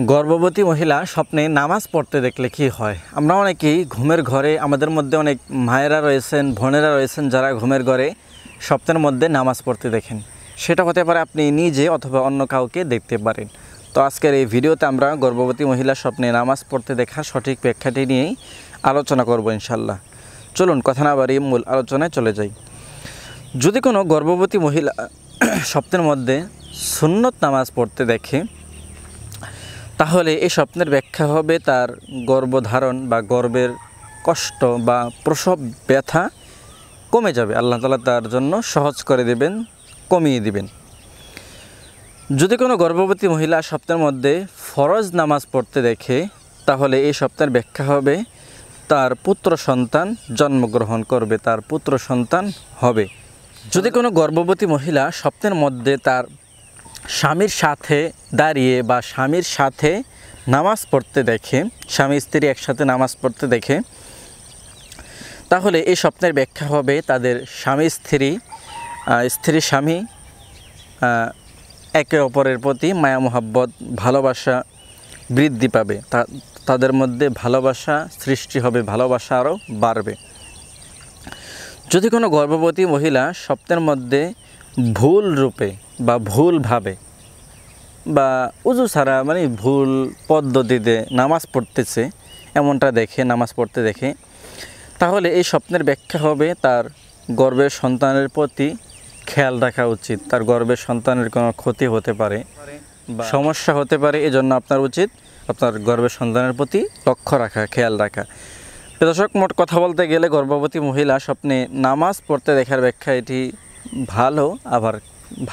গর্ভবতী মহিলা স্বপ্নে নামাজ পড়তে দেখলে কি হয়? আমরা অনেকেই ঘুমের ঘরে, আমাদের মধ্যে অনেক মায়েরা রয়েছেন, বোনেরা রয়েছেন যারা ঘুমের ঘরে স্বপ্নের মধ্যে নামাজ পড়তে দেখেন। সেটা হতে পারে আপনি নিজে অথবা অন্য কাউকে দেখতে পারেন। তো আজকের এই ভিডিওতে আমরা গর্ভবতী মহিলা স্বপ্নে নামাজ পড়তে দেখা সঠিক ব্যাখ্যাটি নিয়েই আলোচনা করব ইনশাল্লাহ। চলুন কথা না বাড়িয়ে মূল আলোচনায় চলে যাই। যদি কোনো গর্ভবতী মহিলা স্বপ্নের মধ্যে সুন্নত নামাজ পড়তে দেখে, তাহলে এই স্বপ্নের ব্যাখ্যা হবে তার গর্ভধারণ বা গর্ভের কষ্ট বা প্রসব ব্যথা কমে যাবে। আল্লাহ তাআলা তার জন্য সহজ করে দেবেন, কমিয়ে দিবেন। যদি কোনো গর্ভবতী মহিলা স্বপ্নের মধ্যে ফরজ নামাজ পড়তে দেখে, তাহলে এই স্বপ্নের ব্যাখ্যা হবে তার পুত্র সন্তান জন্মগ্রহণ করবে, তার পুত্র সন্তান হবে। যদি কোনো গর্ভবতী মহিলা স্বপ্নের মধ্যে তার স্বামীর সাথে দাঁড়িয়ে বা স্বামীর সাথে নামাজ পড়তে দেখে, স্বামী স্ত্রী একসাথে নামাজ পড়তে দেখে, তাহলে এই স্বপ্নের ব্যাখ্যা হবে তাদের স্বামী স্ত্রী স্বামী একে অপরের প্রতি মায়া মোহাব্বত, ভালোবাসা বৃদ্ধি পাবে, তাদের মধ্যে ভালোবাসা সৃষ্টি হবে, ভালোবাসা আরও বাড়বে। যদি কোনো গর্ভবতী মহিলা স্বপ্নের মধ্যে ভুল রূপে বা ভুলভাবে বা উজু ছাড়া মানে ভুল পদ্ধতিতে নামাজ পড়তেছে, এমনটা দেখে, নামাজ পড়তে দেখে, তাহলে এই স্বপ্নের ব্যাখ্যা হবে তার গর্ভের সন্তানের প্রতি খেয়াল রাখা উচিত। তার গর্ভের সন্তানের কোনো ক্ষতি হতে পারে বা সমস্যা হতে পারে, এজন্য আপনার উচিত আপনার গর্ভের সন্তানের প্রতি লক্ষ্য রাখা, খেয়াল রাখা। দর্শক, মোট কথা বলতে গেলে গর্ভবতী মহিলা স্বপ্নে নামাজ পড়তে দেখার ব্যাখ্যা এটি ভালো, আবার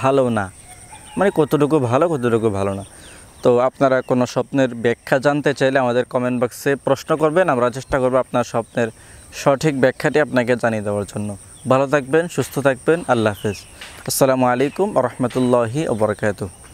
ভালো না, মানে কতটুকু ভালো কতটুকু ভালো না। তো আপনারা কোনো স্বপ্নের ব্যাখ্যা জানতে চাইলে আমাদের কমেন্ট বক্সে প্রশ্ন করবেন, আমরা চেষ্টা করব আপনার স্বপ্নের সঠিক ব্যাখ্যাটি আপনাকে জানিয়ে দেওয়ার জন্য। ভালো থাকবেন, সুস্থ থাকবেন, আল্লাহ হাফেজ। আসসালামু আলাইকুম ওয়া রাহমাতুল্লাহি ওয়া বারাকাতুহু।